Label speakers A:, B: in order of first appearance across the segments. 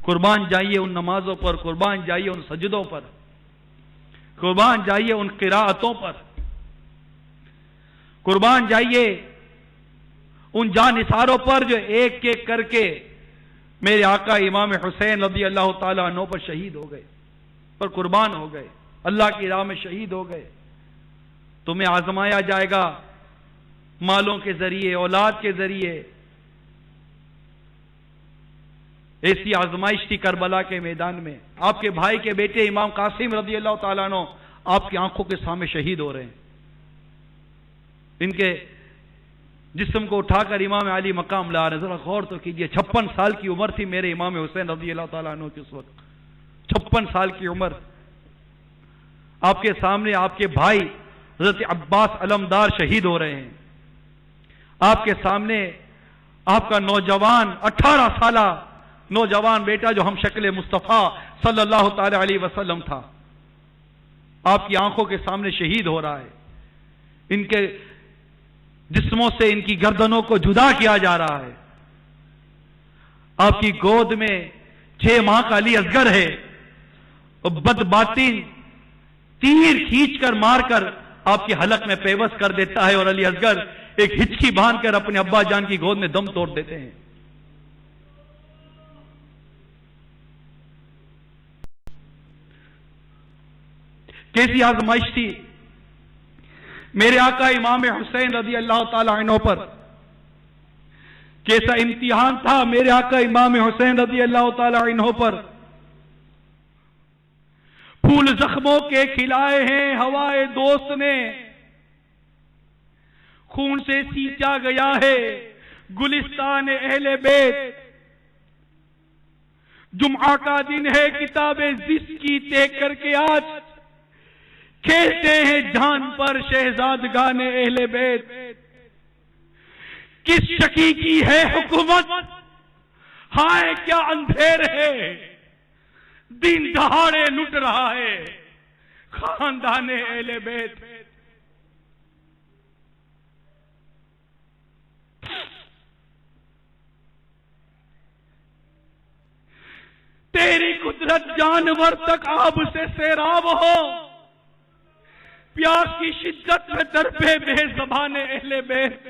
A: قربان جائیے ان نمازوں پر، قربان جائیے ان سجدوں پر، قربان جائیے ان قراءتوں پر، قربان جائیے ان جانثاروں پر جو ایک ایک کر کے میرے آقا امام حسین رضی اللہ تعالیٰ عنہ پر شہید ہو گئے، پر قربان ہو گئے، اللہ کی راہ میں شہید ہو گئے۔ تمہیں آزمایا جائے گا مالوں کے ذریعے، اولاد کے ذریعے۔ ایسی آزمائش تھی کربلا کے میدان میں، آپ کے بھائی کے بیٹے امام قاسم رضی اللہ تعالیٰ عنہ آپ کی آنکھوں کے سامنے شہید ہو رہے ہیں۔ ان کے جسم کو اٹھا کر امام علی مقام لا رہے ہیں۔ ذرا غور تو کیجئے، 56 سال کی عمر تھی میرے امام حسین رضی اللہ تعالیٰ عنہ کی اس وقت، 56 سال کی عمر۔ آپ کے سامنے آپ کے بھائی حضرت عباس علمدار شہید ہو رہے ہیں، آپ کے سامنے آپ کا نوجوان 18 سالہ نوجوان بیٹا جو ہم شکل مصطفیٰ صلی اللہ تعالی علیہ وسلم تھا، آپ کی آنکھوں کے سامنے شہید ہو رہا ہے۔ ان کے جسموں سے ان کی گردنوں کو جدا کیا جا رہا ہے۔ آپ کی گود میں 6 ماہ کا علی اصغر ہے، بد باطن تیر کھینچ کر مار کر آپ کی حلق میں پیوست کر دیتا ہے، اور علی اصغر ایک ہچکی باندھ کر اپنے ابا جان کی گود میں دم توڑ دیتے ہیں۔ کیسی آزمائش تھی میرے آقا امام حسین رضی اللہ تعالی عنہ پر، کیسا امتحان تھا میرے آقا امام حسین رضی اللہ تعالی عنہ پر۔ پھول زخموں کے کھلائے ہیں ہوائے دوست نے، خون سے سینچا گیا ہے گلستان اہل بیت۔ جمعہ کا دن ہے کتاب زس کی دیکھ کر کے آج کھیلتے ہیں جان پر شہزادگان اہل بیت۔ کس شکی کی ہے حکومت، ہائے کیا اندھیر ہے، دن دہاڑے لٹ رہا ہے خاندان اہل بیت۔ تیری قدرت جانور تک آب سے سیراب ہو، پیاس کی شدت میں درپے بے زبان اہل بیت۔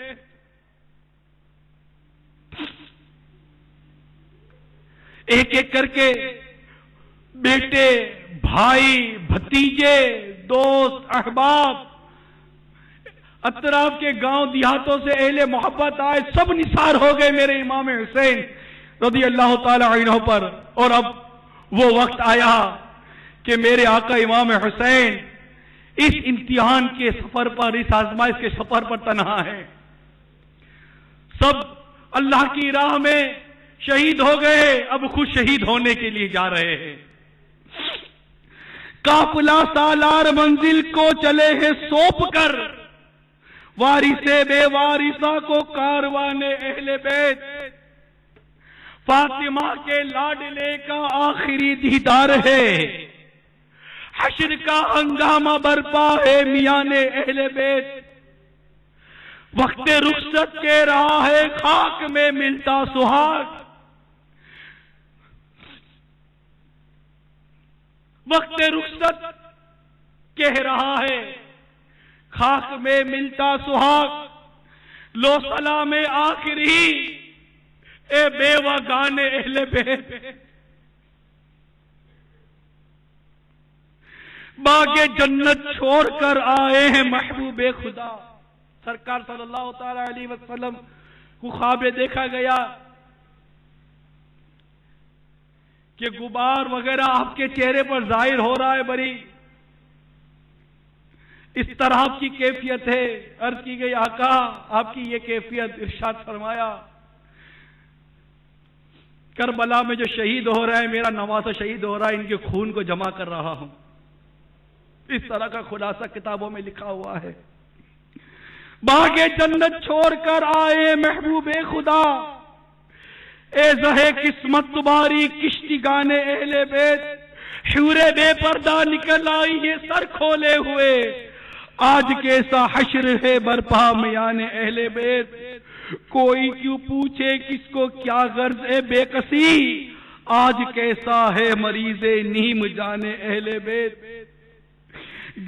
A: ایک ایک کر کے بیٹے، بھائی، بھتیجے، دوست، احباب، اطراف کے گاؤں دیہاتوں سے اہل محبت آئے، سب نثار ہو گئے میرے امام حسین رضی اللہ تعالی عنہ پر۔ اور اب وہ وقت آیا کہ میرے آقا امام حسین اس امتحان کے سفر پر، اس آزمائش کے سفر پر تنہا ہے۔ سب اللہ کی راہ میں شہید ہو گئے، اب خود شہید ہونے کے لیے جا رہے ہیں۔ قافلہ سالار منزل کو چلے ہیں سونپ کر، وارث بے وارثہ کو کاروان اہل بیت۔ فاطمہ کے لاڈلے کا آخری دیدار ہے، حشر کا ہنگامہ برپا ہے میان اہل بیت۔ وقت رخصت کے رہا ہے خاک میں ملتا سہاگ، وقت رخصت کہہ رہا ہے خاک میں ملتا سہاگ۔ لو سلام آخری اے بیوہ گان اہل بیت۔ باغ جنت چھوڑ کر آئے ہیں محبوب خدا۔ سرکار صلی اللہ تعالی علیہ وسلم کو خواب دیکھا گیا کہ غبار وغیرہ آپ کے چہرے پر ظاہر ہو رہا ہے، بڑی اضطراب کی کیفیت ہے۔ عرض کی گئی آقا آپ کی یہ کیفیت، ارشاد فرمایا کربلا میں جو شہید ہو رہا ہے، میرا نواسہ شہید ہو رہا ہے، ان کے خون کو جمع کر رہا ہوں۔ اس طرح کا خلاصہ کتابوں میں لکھا ہوا ہے۔ باغ جنت چھوڑ کر آئے محبوب خدا، اے زہے قسمت تمہاری کشتی گانے اہل بیت۔ حور بے پردہ نکل آئی ہے سر کھولے ہوئے، آج کیسا حشر ہے برپا میان اہل بیت۔ کوئی کیوں پوچھے کس کو کیا غرض ہے بے کسی، آج کیسا ہے مریض نیم جانے اہل بیت،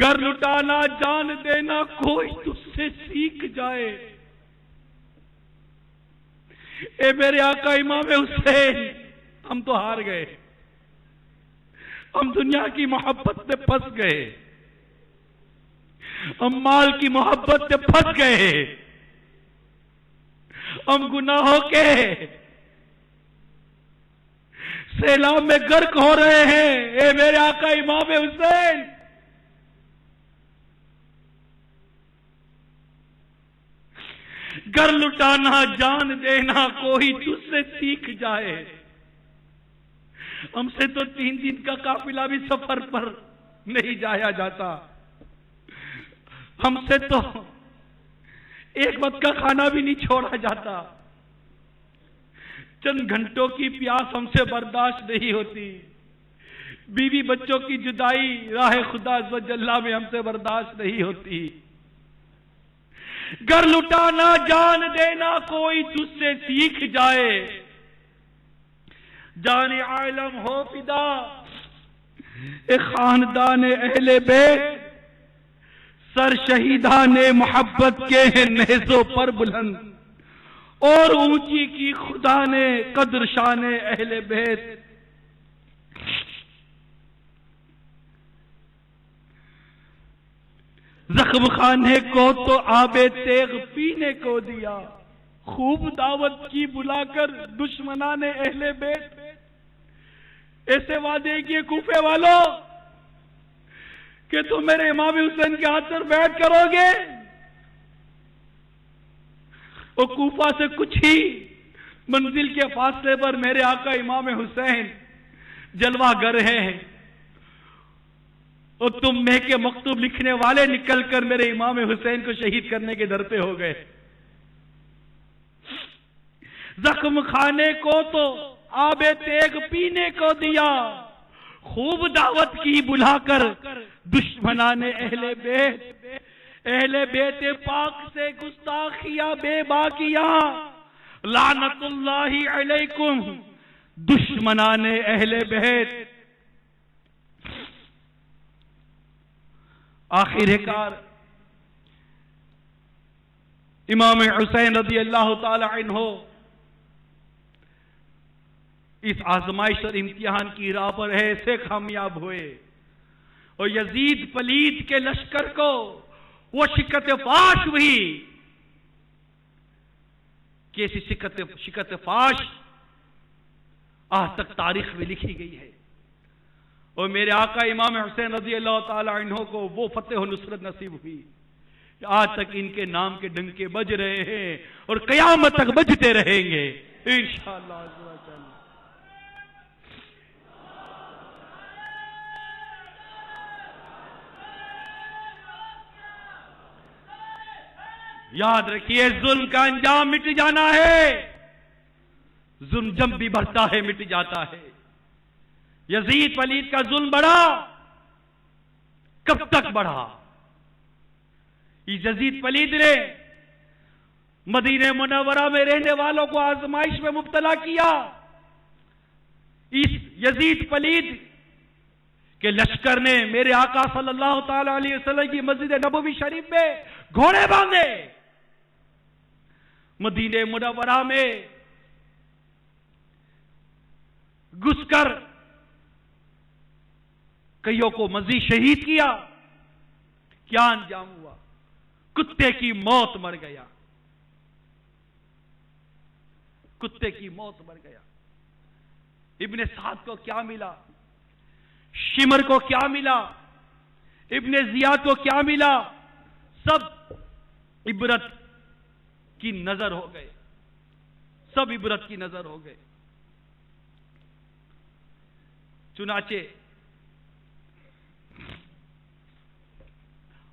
A: گھر لٹانا جان دینا کوئی تجھ سے سیکھ جائے۔ اے میرے آقا امام حسین، ہم تو ہار گئے، ہم دنیا کی محبت میں پھنس گئے، ہم مال کی محبت میں پھنس گئے، ہم گناہوں کے سیلاب میں غرق ہو رہے ہیں۔ اے میرے آقا امام حسین، گھر لٹانا جان دینا کوئی تجھ سے سیکھ جائے۔ ہم سے تو 3 دن کا قافلہ بھی سفر پر نہیں جایا جاتا، ہم سے تو ایک وقت کا کھانا بھی نہیں چھوڑا جاتا، چند گھنٹوں کی پیاس ہم سے برداشت نہیں ہوتی، بیوی بچوں کی جدائی راہ خدا عز و جل میں ہم سے برداشت نہیں ہوتی۔ گھر لٹانا جان دینا کوئی تجھ سے سیکھ جائے، جان عالم ہو فدا اے خاندان اہل بیت، سر شہیدان محبت کے ہیں نیزوں پر بلند، اور اونچی کی خدا نے قدر شان اہل بیت۔ زخم خانے کو تو آب تیغ پینے کو دیا، خوب دعوت کی بلا کر دشمنان اہل بیت۔ ایسے وعدے کیے کوفے والوں کہ تم میرے امام حسین کے ہاتھ پر بیعت کرو گے، اور کوفہ سے کچھ ہی منزل کے فاصلے پر میرے آقا امام حسین جلوہ گر ہیں، اور تم میں کے مکتوب لکھنے والے نکل کر میرے امام حسین کو شہید کرنے کے در پہ ہو گئے۔ زخم کھانے کو تو آب تیغ پینے کو دیا، خوب دعوت کی بلا کر دشمنان اہل بیت۔ اہل بیت پاک سے گستاخیاں بے باکیاں، لعنت اللہ علیکم دشمنان اہل بیت۔ آخر کار امام حسین رضی اللہ تعالی عنہ اس آزمائش اور امتحان کی راہ پر ایسے کامیاب ہوئے، اور یزید پلید کے لشکر کو وہ شکست فاش ہوئی کہ ایسی شکست فاش آج تک تاریخ میں لکھی گئی ہے، اور میرے آقا امام حسین رضی اللہ تعالی عنہ کو وہ فتح و نصرت نصیب ہوئی کہ آج تک ان کے نام کے ڈنکے بج رہے ہیں اور قیامت تک بجتے رہیں گے انشاءاللہ عز و جل۔ یاد رکھیے ظلم کا انجام مٹ جانا ہے، ظلم جب بھی بڑھتا ہے مٹ جاتا ہے۔ یزید پلید کا ظلم بڑھا، کب تک بڑھا؟ یزید پلید نے مدینہ منورہ میں رہنے والوں کو آزمائش میں مبتلا کیا۔ اس یزید پلید کے لشکر نے میرے آقا صلی اللہ تعالی علیہ وسلم کی مسجد نبوی شریف میں گھوڑے باندھے، مدینہ منورہ میں گھس کر کئیوں کو مزید شہید کیا۔ کیا انجام ہوا؟ کتے کی موت مر گیا، کتے کی موت مر گیا۔ ابن سعد کو کیا ملا؟ شمر کو کیا ملا؟ ابن زیاد کو کیا ملا؟ سب عبرت کی نظر ہو گئے، سب عبرت کی نظر ہو گئے۔ چنانچہ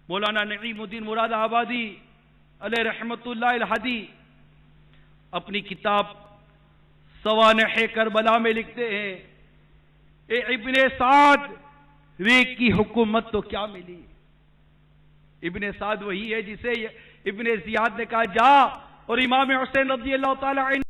A: مولانا نعیم الدین مراد آبادی علیہ رحمت اللہ الہدی اپنی کتاب سوانح کربلا میں لکھتے ہیں، اے ابن سعد ریگ کی حکومت تو کیا ملی؟ ابن سعد وہی ہے جسے ابن زیاد نے کہا جا اور امام حسین رضی اللہ تعالی عنہ